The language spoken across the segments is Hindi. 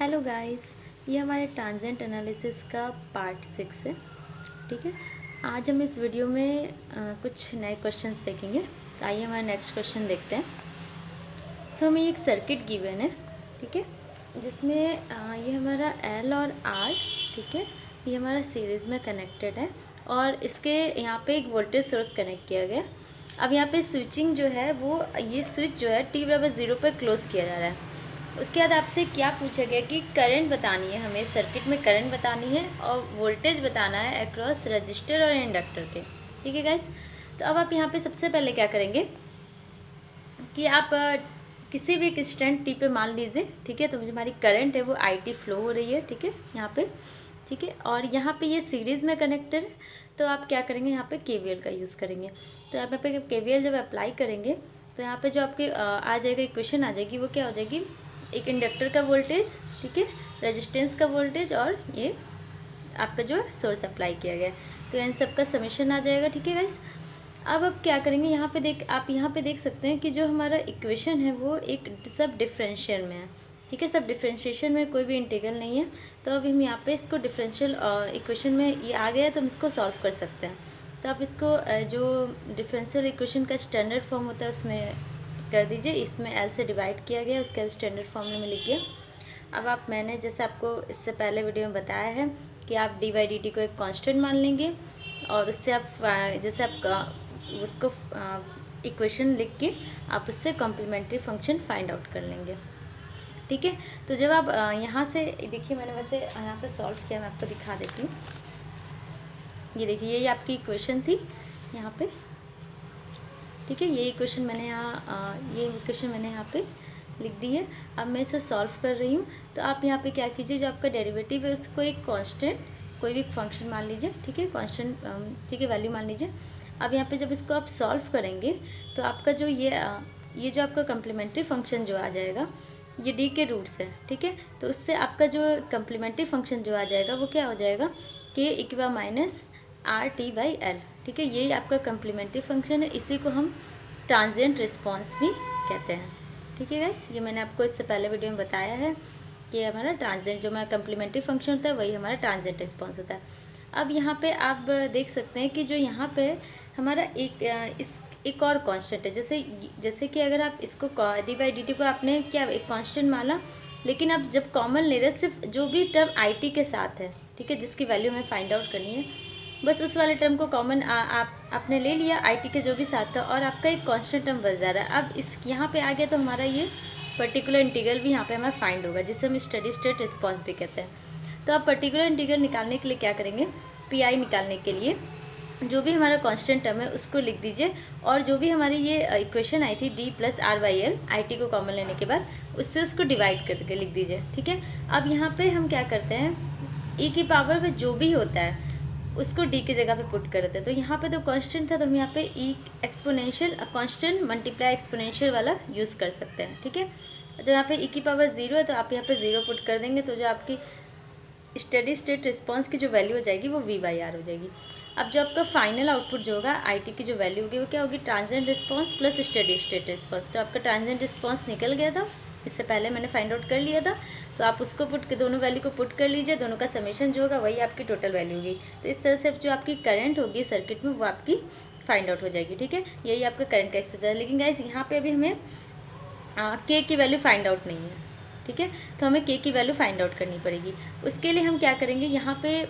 हेलो गाइस, ये हमारे ट्रांजेंट एनालिसिस का पार्ट 6 है। ठीक है, आज हम इस वीडियो में कुछ नए क्वेश्चंस देखेंगे। तो आइए हमारा नेक्स्ट क्वेश्चन देखते हैं। तो हमें एक सर्किट गिवन है, ठीक है, जिसमें ये हमारा एल और आर, ठीक है, ये हमारा सीरीज़ में कनेक्टेड है और इसके यहाँ पे एक वोल्टेज सोर्स कनेक्ट किया गया। अब यहाँ पे स्विचिंग जो है वो ये स्विच जो है t=0 पर क्लोज़ किया जा रहा है। उसके बाद आपसे क्या पूछा गया कि करंट बतानी है, हमें सर्किट में करंट बतानी है और वोल्टेज बताना है अक्रॉस रजिस्टर और इंडक्टर के। ठीक है गाइस, तो अब आप यहाँ पे सबसे पहले क्या करेंगे कि आप किसी भी इंस्टेंट टी पे मान लीजिए, ठीक है, तो मुझे हमारी करंट है वो IT फ्लो हो रही है, ठीक है, यहाँ पे, ठीक है, और यहाँ पे ये सीरीज़ में कनेक्टेड है। तो आप क्या करेंगे, यहाँ पे KVL का यूज़ करेंगे। तो यहाँ पे KVL जब अप्लाई करेंगे तो यहाँ पे जो आपके आ जाएगा इक्वेशन आ जाएगी, वो क्या हो जाएगी, एक इंडक्टर का वोल्टेज, ठीक है, रेजिस्टेंस का वोल्टेज और ये आपका जो सोर्स अप्लाई किया गया, तो इन सब का समेशन आ जाएगा। ठीक है गाइस, अब क्या करेंगे, यहाँ पे आप यहाँ पे देख सकते हैं कि जो हमारा इक्वेशन है वो एक सब डिफरेंशियल में है। ठीक है, सब डिफरेंशिएशन में, कोई भी इंटीग्रल नहीं है। तो अब हम यहाँ पे इसको डिफरेंशियल इक्वेशन में ये आ गया है तो हम इसको सॉल्व कर सकते हैं। तो आप इसको जो डिफरेंशियल इक्वेशन का स्टैंडर्ड फॉर्म होता है उसमें कर दीजिए। इसमें एल से डिवाइड किया गया, उसके स्टैंडर्ड फॉर्मूले में लिखिए। अब मैंने जैसे आपको इससे पहले वीडियो में बताया है कि आप dy/dt को एक कांस्टेंट मान लेंगे और उससे आप जैसे आप उसको इक्वेशन लिख के आप उससे कॉम्प्लीमेंट्री फंक्शन फाइंड आउट कर लेंगे। ठीक है, तो जब आप यहाँ से देखिए, मैंने वैसे यहाँ पे सॉल्व किया, मैं आपको दिखा देती हूँ। ये देखिए, ये आपकी इक्वेशन थी यहाँ पे, ठीक है, ये इक्वेशन मैंने यहाँ पे लिख दी है। अब मैं इसे सॉल्व कर रही हूँ। तो आप यहाँ पे क्या कीजिए, जो आपका डेरिवेटिव है उसको एक कांस्टेंट कोई भी फंक्शन मान लीजिए, ठीक है, कांस्टेंट, ठीक है, वैल्यू मान लीजिए। अब यहाँ पे जब इसको आप सॉल्व करेंगे तो आपका जो ये जो आपका कम्प्लीमेंट्री फंक्शन जो आ जाएगा, ये डी के रूट्स है, ठीक है, तो उससे आपका जो कम्प्लीमेंट्री फंक्शन जो आ जाएगा वो क्या हो जाएगा, k=-RT/L। ठीक है, यही आपका कम्प्लीमेंट्री फंक्शन है, इसी को हम ट्रांजिएंट रिस्पॉन्स भी कहते हैं। ठीक है गाइस, ये मैंने आपको इससे पहले वीडियो में बताया है कि हमारा ट्रांजिएंट जो हमारा कम्प्लीमेंट्री फंक्शन होता है वही हमारा ट्रांजिएंट रिस्पॉन्स होता है। अब यहाँ पे आप देख सकते हैं कि जो यहाँ पे हमारा एक और कांस्टेंट है, जैसे कि अगर आप इसको dy/dt को आपने क्या एक कांस्टेंट माना, लेकिन अब जब कॉमन ले रहे सिर्फ जो भी टर्म IT के साथ है, ठीक है, जिसकी वैल्यू हमें फाइंड आउट करनी है, बस उस वाले टर्म को कॉमन आपने ले लिया IT के जो भी साथ था और आपका एक कांस्टेंट टर्म बच जा रहा है। अब इस यहाँ पे आ गया तो हमारा ये पर्टिकुलर इंटीग्रल भी यहाँ पे हमारा फाइंड होगा, जिसे हम स्टेडी स्टेट रिस्पॉन्स भी कहते हैं। तो आप पर्टिकुलर इंटीग्रल निकालने के लिए क्या करेंगे, PI निकालने के लिए जो भी हमारा कांस्टेंट टर्म है उसको लिख दीजिए और जो भी हमारी ये इक्वेशन आई थी d+r/l IT को कॉमन लेने के बाद उससे उसको डिवाइड करके लिख दीजिए। ठीक है, अब यहाँ पे हम क्या करते हैं, e की पावर में जो भी होता है उसको d की जगह पे पुट कर देते हैं। तो यहाँ पे तो कांस्टेंट था तो हम यहाँ पे e exponential constant multiply exponential वाला यूज़ कर सकते हैं। ठीक है, जब यहाँ पे e की पावर 0 है तो आप यहाँ पे 0 पुट कर देंगे, तो जो आपकी स्टेडी स्टेट रिस्पॉन्स की जो वैल्यू हो जाएगी वो v/r हो जाएगी। अब जो आपका फाइनल आउटपुट जो होगा IT की जो वैल्यू होगी वो क्या होगी, transient response plus steady state response. तो आपका ट्रांजिएंट रिस्पॉन्स निकल गया था, इससे पहले मैंने फाइंड आउट कर लिया था, तो आप उसको दोनों वैल्यू को पुट कर लीजिए, दोनों का समेशन जो होगा वही आपकी टोटल वैल्यू होगी। तो इस तरह से जो आपकी करंट होगी सर्किट में वो आपकी फाइंड आउट हो जाएगी। ठीक है, यही आपका करंट का एक्सप्रेशन है। लेकिन गाइस यहाँ पे अभी हमें K की वैल्यू फाइंड आउट नहीं है, ठीक है, तो हमें K की वैल्यू फाइंड आउट करनी पड़ेगी। उसके लिए हम क्या करेंगे, यहाँ पे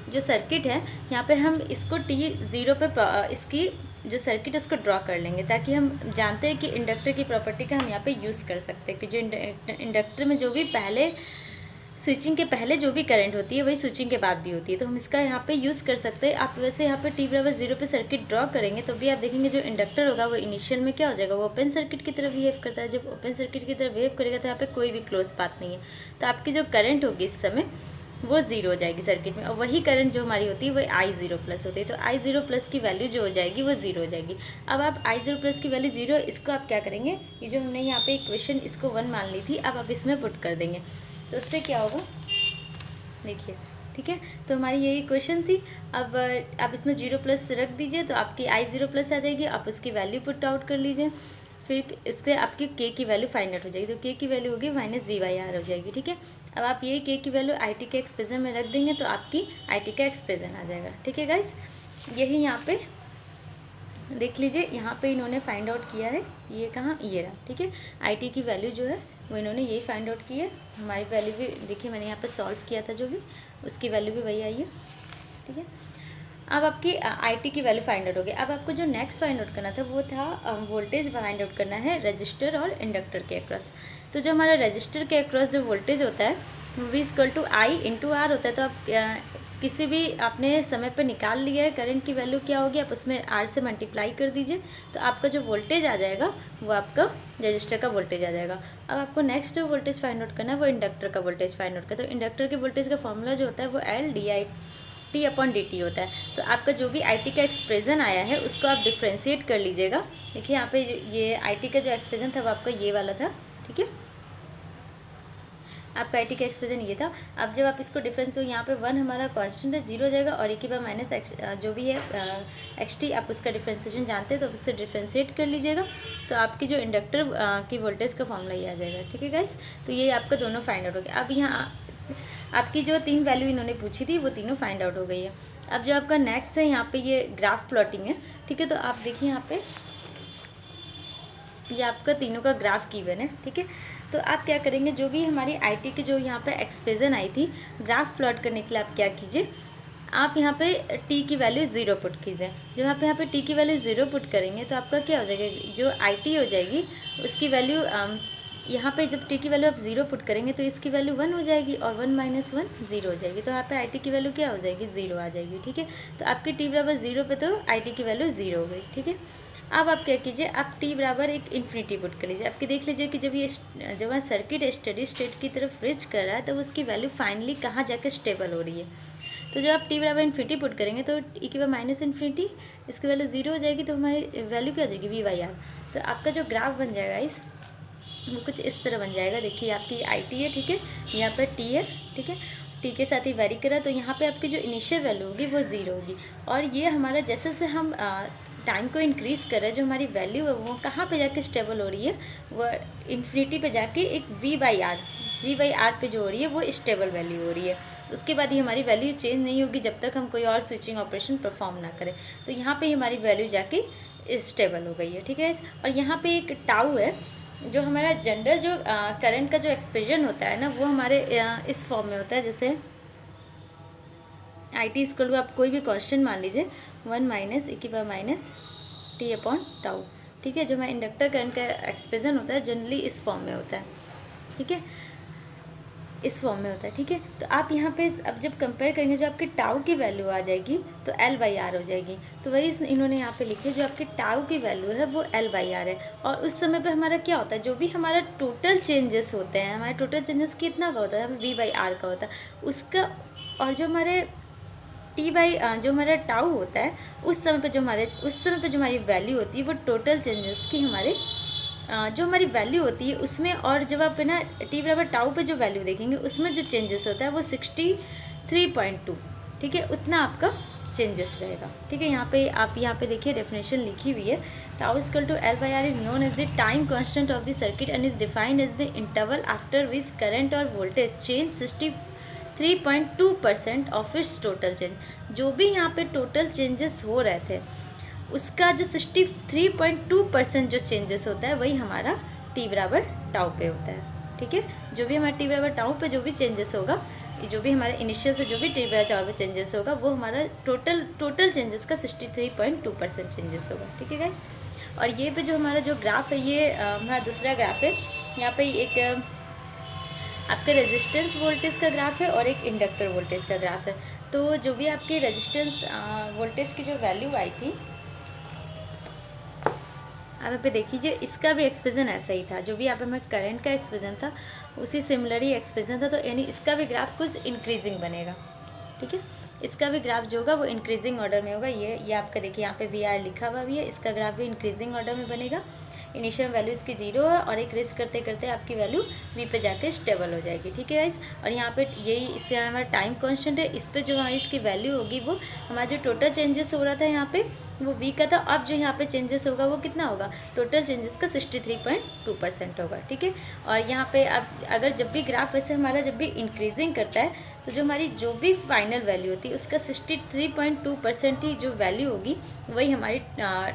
जो सर्किट है यहाँ पे हम इसको t0 पे इसकी जो सर्किट है उसको ड्रॉ कर लेंगे, ताकि हम जानते हैं कि इंडक्टर की प्रॉपर्टी का हम यहाँ पे यूज़ कर सकते हैं कि जो इंडक्टर में जो भी पहले स्विचिंग के पहले जो भी करंट होती है वही स्विचिंग के बाद भी होती है, तो हम इसका यहाँ पे यूज़ कर सकते हैं। आप वैसे यहाँ पे t=0 पे सर्किट ड्रॉ करेंगे तो भी आप देखेंगे जो इंडक्टर होगा वो इनिशियल में क्या हो जाएगा, वो ओपन सर्किट की तरफ बिहेव करता है। जब ओपन सर्किट की तरफ बिहेव करेगा तो यहाँ पे कोई भी क्लोज पाथ नहीं है, तो आपकी जो करंट होगी इस समय वो 0 हो जाएगी सर्किट में, और वही करंट जो हमारी होती है वो I0+ होती है। तो I0+ की वैल्यू जो हो जाएगी वो 0 हो जाएगी। अब आप I0+ की वैल्यू 0, इसको आप क्या करेंगे, ये जो हमने यहाँ पे इक्वेशन इसको 1 मान ली थी, अब आप इसमें पुट कर देंगे, तो उससे क्या होगा देखिए। ठीक है, तो हमारी यही इक्वेशन थी। अब आप इसमें 0+ रख दीजिए तो आपकी I0+ आ जाएगी, आप उसकी वैल्यू पुट आउट कर लीजिए। फिर इससे आपकी के की वैल्यू फाइंड आउट हो जाएगी। तो के की वैल्यू होगी माइनस वी बाई आर हो जाएगी, ठीक है। अब आप ये के की वैल्यू आई टी के एक्सप्रेशन में रख देंगे तो आपकी आई टी का एक्सप्रेशन आ जाएगा, ठीक है गाइस। यही यहाँ पे देख लीजिए, यहाँ पे इन्होंने फाइंड आउट किया है, ये कहाँ, ये रहा, ठीक है। आई टी की वैल्यू जो है वो इन्होंने यही फाइंड आउट की है। हमारी वैल्यू भी देखिए, मैंने यहाँ पे सॉल्व किया था जो भी, उसकी वैल्यू भी वही आई है, ठीक है। अब आपकी आई टी की वैल्यू फाइंड आउट हो गई। अब आपको जो नेक्स्ट फाइंड आउट करना था वो था वोल्टेज फाइंड आउट करना है रजिस्टर और इंडक्टर के अक्रॉस। तो जो हमारा रजिस्टर के अक्रॉस जो वोल्टेज होता है वो V equal to I into R होता है। तो आप किसी भी आपने समय पर निकाल लिया है करंट की वैल्यू क्या होगी, आप उसमें आर से मल्टीप्लाई कर दीजिए, तो आपका जो वोल्टेज आ जाएगा वो आपका रजिस्टर का वोल्टेज आ जाएगा। अब आपको नेक्स्ट जो वोल्टेज फाइंड आउट करना है वो इंडक्टर का वोल्टेज फाइंड आउट करना है। तो इंडक्टर के वोल्टेज का फॉर्मूला जो होता है वो L D I T upon D T होता है। तो आपका जो भी आई टी का एक्सप्रेशन आया है उसको आप डिफ्रेंशिएट कर लीजिएगा। देखिए यहाँ पे ये आई टी का जो एक्सप्रेशन था वो आपका ये वाला था, ठीक है। आपका आई टी का एक्सप्रेशन ये था। अब जब आप इसको डिफरेंस हो, यहाँ पे 1 हमारा कांस्टेंट है, 0 हो जाएगा, और एक ही बार माइनस एक्स जो भी है एक्स टी, आप उसका डिफ्रेंसिएशन जानते हैं तो उससे डिफ्रेंशिएट कर लीजिएगा। तो आपकी जो इंडक्टर की वोल्टेज का फॉर्मूला ये आ जाएगा, ठीक है गाइस। तो ये आपका दोनों फाइंड आउट हो गया। अब यहाँ आपकी जो 3 वैल्यू इन्होंने पूछी थी वो तीनों फाइंड आउट हो गई है। अब जो आपका नेक्स्ट है यहाँ पे ये ग्राफ प्लॉटिंग है, ठीक है। तो आप देखिए यहाँ पे ये आपका तीनों का ग्राफ गिवन है, ठीक है। तो आप क्या करेंगे, जो भी हमारी आईटी की जो यहाँ पे एक्सप्रेशन आई थी ग्राफ प्लॉट करने के लिए आप क्या कीजिए, आप यहाँ पे टी की वैल्यू 0 पुट कीजिए। जब आप यहाँ पे टी की वैल्यू 0 पुट करेंगे तो आपका क्या हो जाएगा, जो आईटी हो जाएगी उसकी वैल्यू यहाँ पे जब टी की वैल्यू आप 0 पुट करेंगे तो इसकी वैल्यू 1 हो जाएगी, और 1 माइनस 1 0 हो जाएगी। तो यहाँ पे आई टी की वैल्यू क्या हो जाएगी, 0 आ जाएगी, ठीक है। तो आपकी टी बराबर 0 पे तो आई टी की वैल्यू 0 हो गई, ठीक है। अब आप क्या कीजिए, आप टी बराबर एक इन्फिनिटी पुट कर लीजिए। आपके देख लीजिए कि जब वह सर्किट स्टेडी स्टेट की तरफ रीच कर रहा है तो उसकी वैल्यू फाइनली कहाँ जाकर स्टेबल हो रही है। तो जब आप टी बराबर इन्फिनिटी पुट करेंगे तो ई की बार माइनस इन्फिनिटी, इसकी वैल्यू 0 हो जाएगी, तो हमारी वैल्यू क्या हो जाएगी, वी बाई आर। तो आपका जो ग्राफ बन जाएगा इस वो कुछ इस तरह बन जाएगा। देखिए आपकी आई टी है, ठीक है, यहाँ पर टी है, ठीक है, टी के साथ ही वेरी करा, तो यहाँ पे आपकी जो इनिशियल वैल्यू होगी वो 0 होगी। और ये हमारा जैसे जैसे हम टाइम को इंक्रीज़ कर रहे हैं, जो हमारी वैल्यू है वो कहाँ पे जाके स्टेबल हो रही है, वो इन्फिनिटी पे जाके एक वी बाई आर पे जो हो रही है वो स्टेबल वैल्यू हो रही है। उसके बाद ही हमारी वैल्यू चेंज नहीं होगी जब तक हम कोई और स्विचिंग ऑपरेशन परफॉर्म ना करें। तो यहाँ पे हमारी वैल्यू जाके स्टेबल हो गई है, ठीक है। और यहाँ पे एक टाउ है, जो हमारा जनरल जो करंट का जो एक्सप्रेशन होता है ना वो हमारे इस फॉर्म में होता है। जैसे आई टी स्क्वायर को आप कोई भी कांस्टेंट मान लीजिए, 1 माइनस ई की power minus T upon tau, ठीक है। जो हमारा इंडक्टर करंट का एक्सप्रेशन होता है जनरली इस फॉर्म में होता है, ठीक है, इस फॉर्म में होता है, ठीक है। तो आप यहाँ पे अब जब कंपेयर करेंगे, जो आपकी टाउ की वैल्यू आ जाएगी तो एल बाई आर हो जाएगी। तो वही इन्होंने यहाँ पे लिखी है, जो आपकी टाउ की वैल्यू है वो एल बाई आर है। और उस समय पे हमारा क्या होता है, जो भी हमारा टोटल चेंजेस होते हैं, हमारे टोटल चेंजेस कितना का होता है, वी बाई आर का होता है उसका। और जो हमारे टी बाई जो हमारा टाउ होता है उस समय पे जो हमारी वैल्यू होती है वो टोटल चेंजेस की हमारे जो हमारी वैल्यू होती है उसमें। और जब आप ना टी बराबर टाउ पे जो वैल्यू देखेंगे उसमें जो चेंजेस होता है वो 63.2, ठीक है, उतना आपका चेंजेस रहेगा, ठीक है। आप यहाँ पे देखिए डेफिनेशन लिखी हुई है, tau equal to L by R is known as the time constant of the circuit and is defined as the interval after which current और voltage change 63.2% of its total change. जो भी यहाँ पे टोटल चेंजेस हो रहे थे उसका जो 63.2% जो चेंजेस होता है वही हमारा टी बराबर टाउ पे होता है, ठीक है। जो भी हमारा टी बराबर टाउ पे जो भी चेंजेस होगा, जो भी हमारे इनिशियल से जो भी टी बराबर टाउ पे चेंजेस होगा वो हमारा टोटल चेंजेस का 63.2% चेंजेस होगा, ठीक है गाइस। और ये पे जो हमारा जो ग्राफ है ये हमारा दूसरा ग्राफ है। यहाँ पे एक आपका रेजिस्टेंस वोल्टेज का ग्राफ है और एक इंडक्टर वोल्टेज का ग्राफ है। तो जो भी आपकी रेजिस्टेंस वोल्टेज की जो वैल्यू आई थी, आप यहाँ पे देख लीजिए, इसका भी एक्सप्रेशन ऐसा ही था। जो भी यहाँ पे हमें करंट का एक्सप्रेशन था उसी सिमिलर ही एक्सप्रेशन था। तो यानी इसका भी ग्राफ कुछ इंक्रीजिंग बनेगा, ठीक है। इसका भी ग्राफ जो होगा वो इंक्रीजिंग ऑर्डर में होगा। ये आपका देखिए यहाँ पे वी आर लिखा हुआ भी है, इसका ग्राफ भी इंक्रीजिंग ऑर्डर में बनेगा। इनिशियल वैल्यू इसकी 0 है और एक रीच करते करते आपकी वैल्यू वी पे जाकर स्टेबल हो जाएगी, ठीक है गाइस। और यहाँ पे यही इससे हमारा टाइम कांस्टेंट है, इस पे जो हमारी इसकी वैल्यू होगी वो हमारा जो टोटल चेंजेस हो रहा था यहाँ पे वो वी का था। अब जो यहाँ पे चेंजेस होगा वो कितना होगा, टोटल चेंजेस का 63.2% होगा। ठीक है, और यहाँ पे अब अगर जब भी ग्राफ ऐसे हमारा जब भी इंक्रीजिंग करता है तो जो हमारी जो भी फाइनल वैल्यू होती है उसका 63.2% ही जो वैल्यू होगी वही हमारी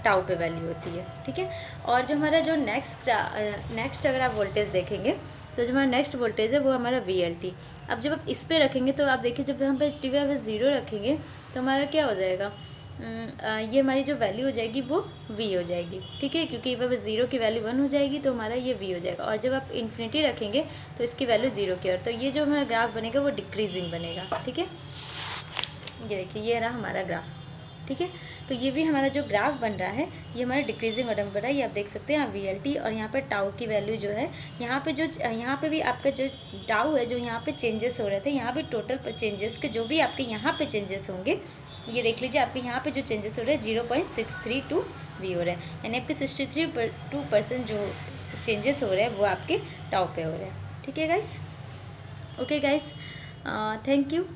टाउ पे वैल्यू होती है। ठीक है, और जो हमारा जो नेक्स्ट अगर आप वोल्टेज देखेंगे तो जो हमारा नेक्स्ट वोल्टेज है वो हमारा VLT। अब जब आप इस पे रखेंगे तो आप देखिए जब हम पे टी वी 0 रखेंगे तो हमारा क्या हो जाएगा, ये हमारी जो वैल्यू हो जाएगी वो V हो जाएगी। ठीक है, क्योंकि वह 0 की वैल्यू 1 हो जाएगी तो हमारा ये V हो जाएगा, और जब आप इन्फिनिटी रखेंगे तो इसकी वैल्यू 0 की, और तो ये जो हमारा ग्राफ बनेगा वो डिक्रीजिंग बनेगा। ठीक है, ये देखिए ये रहा हमारा ग्राफ। ठीक है, तो ये भी हमारा जो ग्राफ बन रहा है ये हमारा डिक्रीजिंग ऑर्डर में बन रहा है। ये आप देख सकते हैं यहाँ VLT और यहाँ पर टाउ की वैल्यू जो है, यहाँ पे भी आपका जो टाउ है जो यहाँ पे चेंजेस हो रहे थे, यहाँ पे टोटल चेंजेस के जो भी आपके यहाँ पे चेंजेस होंगे, ये देख लीजिए आपके यहाँ पे जो चेंजेस हो रहे हैं 0.632 V हो रहे हैं, यानी आपके 63.2% जो चेंजेस हो रहे हैं वो आपके टाउ पे हो रहे हैं। ठीक है guys, okay guys, thank you.